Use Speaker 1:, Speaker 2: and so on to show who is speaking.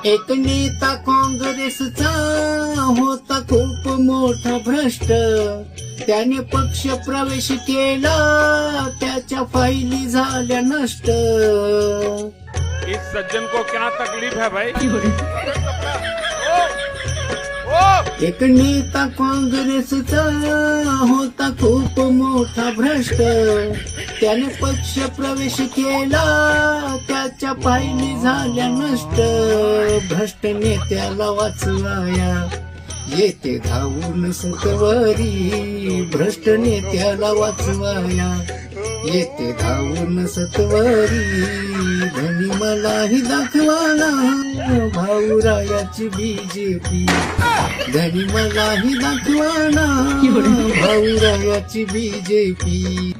Speaker 1: एक नेता काँग्रेसचा होता खूप मोठा भ्रष्ट, त्याने पक्ष प्रवेश केला, त्याच्या फायली झाल्या नष्ट.
Speaker 2: इस सज्जन को क्या तकलीफ है भाई?
Speaker 1: एक नेता काँग्रेसचा होता खूप मोठा भ्रष्ट, त्याने पक्ष प्रवेश केला, त्याच्या फायली झाल्या नष्ट. भ्रष्ट नेत्याला वाचवाया येते धावून सत्वरी, भ्रष्ट नेत्याला वाचवाया येते धावून सत्वरी. धनी मलाही दाखवाना भाऊरायाची बीजेपी, धनी मलाही दाखवाना भाऊरायाची बीजेपी.